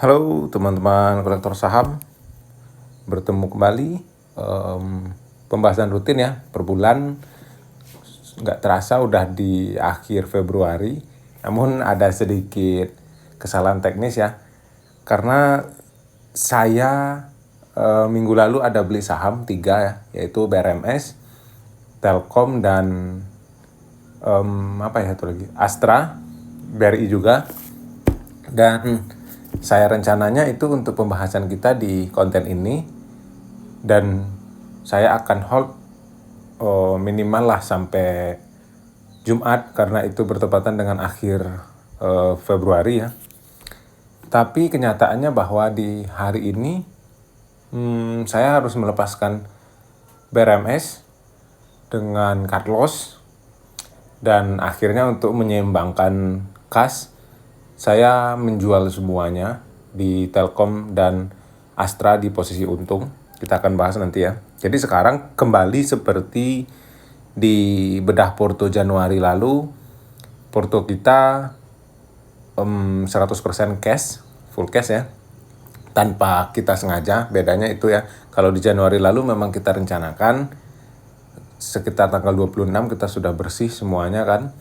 Halo teman-teman kolektor saham, bertemu kembali. Pembahasan rutin ya, per bulan. Nggak terasa udah di akhir Februari, namun ada sedikit kesalahan teknis ya. Karena saya minggu lalu ada beli saham 3 ya, yaitu BRMS, Telkom, dan satu lagi, Astra, BRI juga. Dan saya rencananya itu untuk pembahasan kita di konten ini, dan saya akan hold minimal lah sampai Jumat karena itu bertepatan dengan akhir Februari ya. Tapi kenyataannya bahwa di hari ini saya harus melepaskan BRMS dengan cut loss, dan akhirnya untuk menyeimbangkan kas, saya menjual semuanya di Telkom dan Astra di posisi untung. Kita akan bahas nanti ya. Jadi sekarang kembali seperti di bedah porto Januari lalu. Porto kita 100% cash, full cash ya. Tanpa kita sengaja, bedanya itu ya. Kalau di Januari lalu memang kita rencanakan sekitar tanggal 26 kita sudah bersih semuanya kan.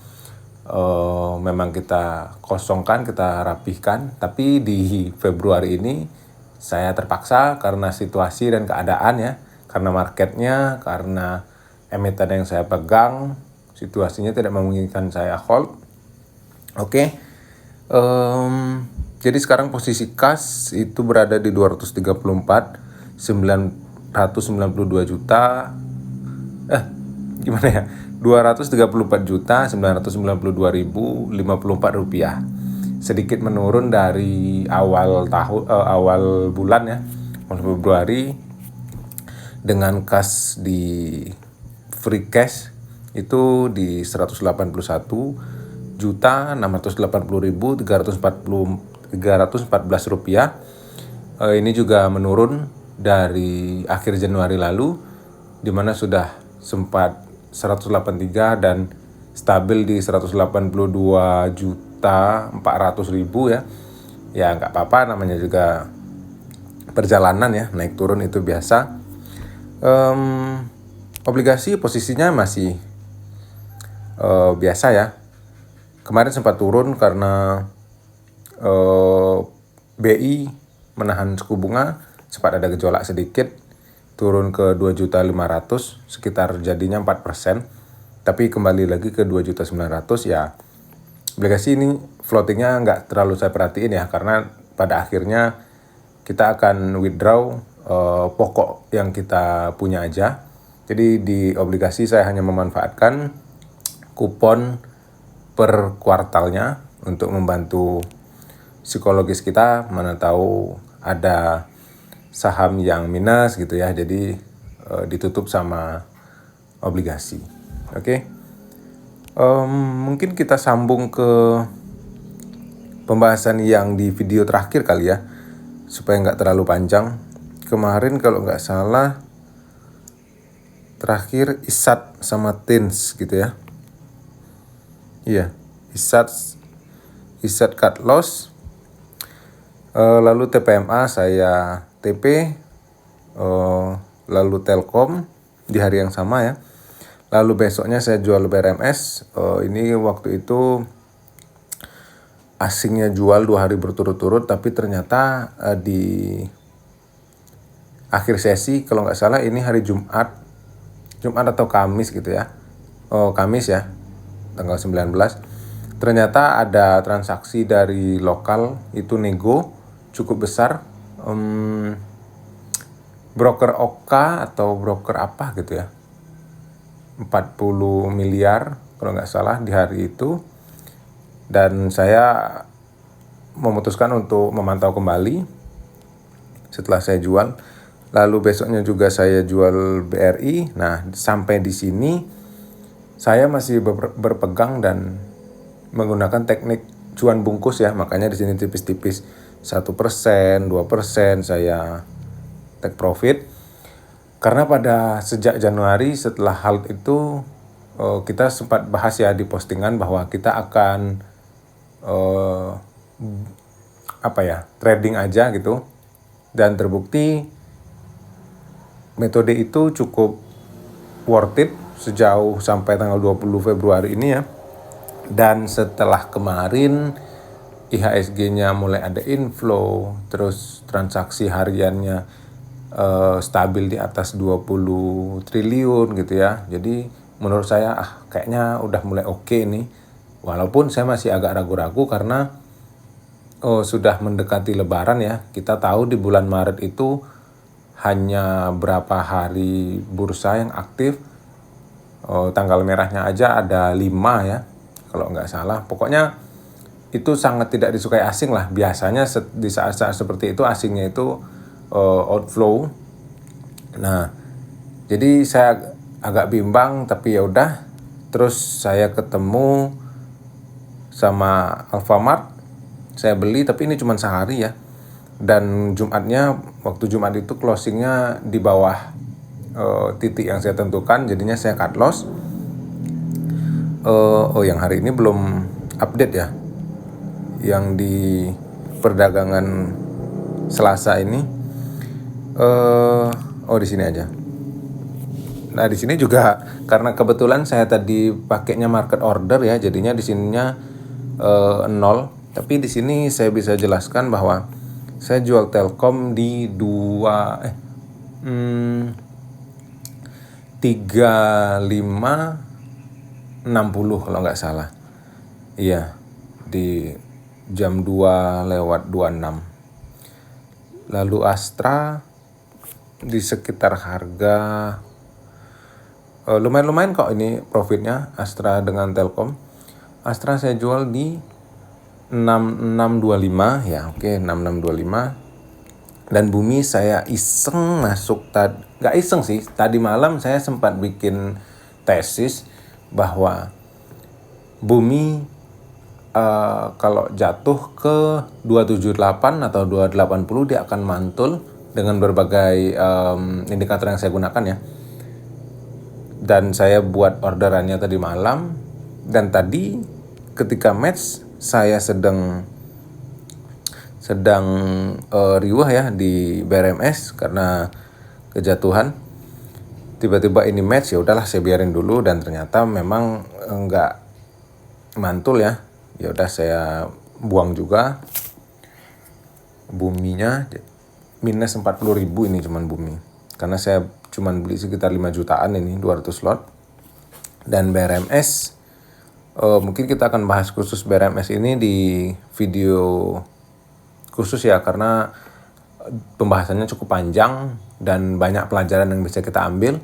Memang kita kosongkan, kita rapihkan. Tapi di Februari ini saya terpaksa karena situasi dan keadaan ya, karena marketnya, karena emiten yang saya pegang, situasinya tidak memungkinkan saya hold. Oke. Jadi sekarang posisi kas itu berada di 234.992 juta. Gimana ya? 234.992.054 rupiah. Sedikit menurun dari awal bulan ya, awal Februari, dengan kas di free cash itu di 181.680.314 rupiah. Ini juga menurun dari akhir Januari lalu, di mana sudah sempat 183 dan stabil di 182.400.000 ya. Ya nggak apa-apa, namanya juga perjalanan ya, naik turun itu biasa. Obligasi posisinya masih biasa ya. Kemarin sempat turun karena BI menahan suku bunga, sempat ada gejolak sedikit, turun ke 2.500.000, sekitar jadinya 4%. Tapi kembali lagi ke 2.900.000 ya. Obligasi ini floatingnya nggak terlalu saya perhatiin ya, karena pada akhirnya kita akan withdraw pokok yang kita punya aja. Jadi di obligasi saya hanya memanfaatkan kupon per kuartalnya untuk membantu psikologis kita, mana tahu ada saham yang minus gitu ya, jadi ditutup sama obligasi. Oke. Mungkin kita sambung ke pembahasan yang di video terakhir kali ya, supaya nggak terlalu panjang. Kemarin kalau nggak salah terakhir ISAT sama TINS gitu ya. Iya, ISAT cut loss, lalu TPMA saya TP, lalu Telkom di hari yang sama ya. Lalu besoknya saya jual BRMS. Ini waktu itu asingnya jual 2 hari berturut-turut, tapi ternyata di akhir sesi, kalau nggak salah ini hari Jumat atau Kamis gitu ya. Kamis ya, tanggal 19. Ternyata ada transaksi dari lokal itu nego cukup besar. Broker OK atau broker apa gitu ya, 40 miliar kalau nggak salah di hari itu. Dan saya memutuskan untuk memantau kembali setelah saya jual. Lalu besoknya juga saya jual BRI. Nah, sampai di sini saya masih berpegang dan menggunakan teknik cuan bungkus ya. Makanya di sini tipis-tipis 1%, 2% saya take profit. Karena pada sejak Januari setelah halt itu kita sempat bahas ya di postingan bahwa kita akan trading aja gitu. Dan terbukti metode itu cukup worth it sejauh sampai tanggal 20 Februari ini ya. Dan setelah kemarin IHSG-nya mulai ada inflow, terus transaksi hariannya stabil di atas 20 triliun gitu ya. Jadi menurut saya kayaknya udah mulai oke nih. Walaupun saya masih agak ragu-ragu karena sudah mendekati lebaran ya. Kita tahu di bulan Maret itu hanya berapa hari bursa yang aktif. Tanggal merahnya aja ada 5 ya, kalau nggak salah. Pokoknya itu sangat tidak disukai asing lah. Biasanya di saat-saat seperti itu asingnya itu outflow. Nah, jadi saya agak bimbang, tapi ya udah. Terus saya ketemu sama Alfamart, saya beli, tapi ini cuma sehari ya. Dan waktu Jumat itu closingnya di bawah titik yang saya tentukan, jadinya saya cut loss. Yang hari ini belum update ya, yang di perdagangan Selasa ini. Di sini aja. Nah, di sini juga karena kebetulan saya tadi pakainya market order ya, jadinya di sininya 0. Tapi di sini saya bisa jelaskan bahwa saya jual Telkom di 35.60 kalau nggak salah. Iya, di jam 2:26. Lalu Astra di sekitar harga lumayan kok ini profitnya Astra dengan Telkom. Astra saya jual di 6625 ya, oke, 6625. Dan Bumi saya iseng masuk nggak iseng sih, tadi malam saya sempat bikin tesis bahwa Bumi kalau jatuh ke 278 atau 280 dia akan mantul dengan berbagai indikator yang saya gunakan ya. Dan saya buat orderannya tadi malam, dan tadi ketika match saya sedang riuh ya di BRMS karena kejatuhan. Tiba-tiba ini match, ya udahlah saya biarin dulu, dan ternyata memang enggak mantul ya. Ya udah saya buang juga. Buminya minus 40.000 ini cuman Bumi. Karena saya cuman beli sekitar 5 jutaan ini 200 lot. Dan BRMS mungkin kita akan bahas khusus BRMS ini di video khusus ya, karena pembahasannya cukup panjang dan banyak pelajaran yang bisa kita ambil.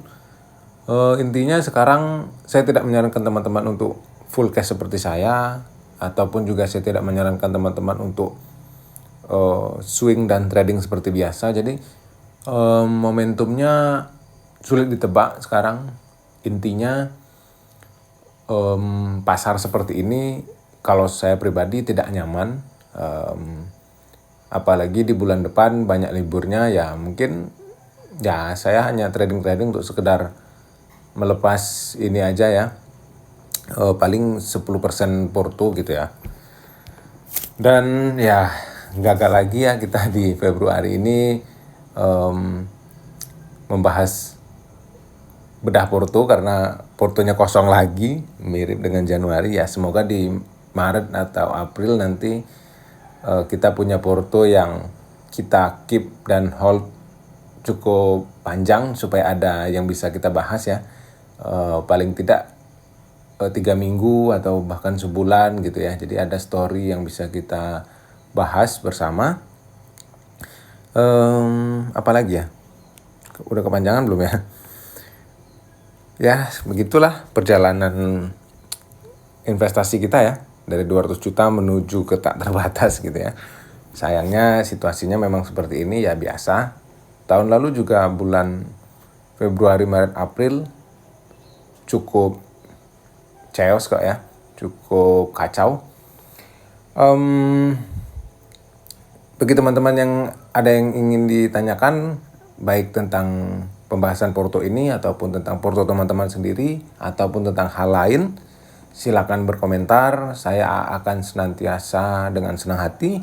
Intinya sekarang saya tidak menyarankan teman-teman untuk full cash seperti saya, ataupun juga saya tidak menyarankan teman-teman untuk swing dan trading seperti biasa. Jadi momentumnya sulit ditebak sekarang. Intinya pasar seperti ini kalau saya pribadi tidak nyaman. Apalagi di bulan depan banyak liburnya ya, mungkin ya saya hanya trading untuk sekedar melepas ini aja ya, paling 10% porto gitu ya. Dan ya gagal lagi ya kita di Februari ini membahas bedah porto karena portonya kosong lagi, mirip dengan Januari ya. Semoga di Maret atau April nanti kita punya porto yang kita keep dan hold cukup panjang supaya ada yang bisa kita bahas ya. Paling tidak 3 minggu atau bahkan sebulan gitu ya. Jadi ada story yang bisa kita bahas bersama. Apalagi ya? Udah kepanjangan belum ya? Ya, begitulah perjalanan investasi kita ya. Dari 200 juta menuju ke tak terbatas gitu ya. Sayangnya situasinya memang seperti ini ya, biasa. Tahun lalu juga bulan Februari, Maret, April cukup chaos kok ya. Cukup kacau. Bagi teman-teman yang ada yang ingin ditanyakan, baik tentang pembahasan porto ini ataupun tentang porto teman-teman sendiri ataupun tentang hal lain, silakan berkomentar. Saya akan senantiasa dengan senang hati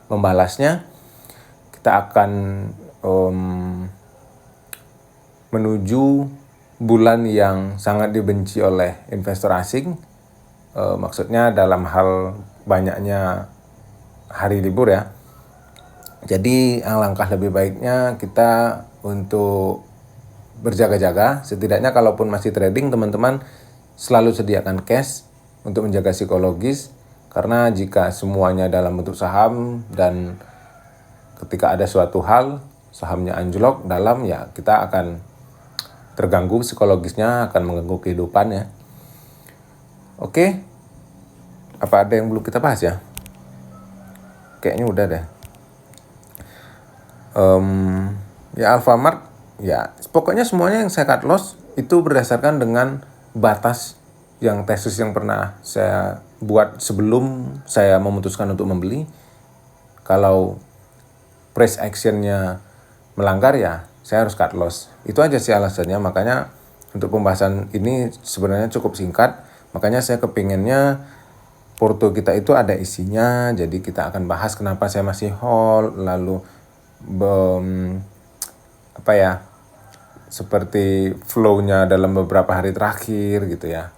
membalasnya, kita akan menuju bulan yang sangat dibenci oleh investor asing. Maksudnya dalam hal banyaknya hari libur ya. Jadi alangkah lebih baiknya kita untuk berjaga-jaga. Setidaknya kalaupun masih trading, teman-teman selalu sediakan cash untuk menjaga psikologis. Karena jika semuanya dalam bentuk saham dan ketika ada suatu hal sahamnya anjlok dalam, ya kita akan terganggu psikologisnya, akan mengganggu kehidupan ya. Oke, apa ada yang belum kita bahas ya? Kayaknya udah deh. Ya Alfamart, ya pokoknya semuanya yang saya cut loss itu berdasarkan dengan batas yang tesis yang pernah saya buat sebelum saya memutuskan untuk membeli. Kalau price actionnya melanggar, ya saya harus cut loss. Itu aja sih alasannya. Makanya untuk pembahasan ini sebenarnya cukup singkat. Makanya saya kepinginnya porto kita itu ada isinya. Jadi kita akan bahas kenapa saya masih hold, lalu seperti flow-nya dalam beberapa hari terakhir gitu ya.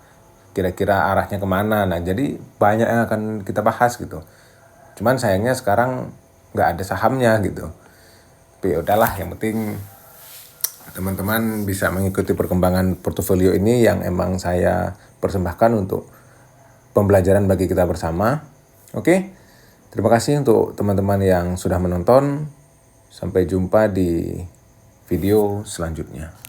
Kira-kira arahnya kemana. Nah jadi banyak yang akan kita bahas gitu. Cuman sayangnya sekarang nggak ada sahamnya gitu. Tapi udahlah, yang penting teman-teman bisa mengikuti perkembangan portofolio ini yang emang saya persembahkan untuk pembelajaran bagi kita bersama. Oke, terima kasih untuk teman-teman yang sudah menonton. Sampai jumpa di video selanjutnya.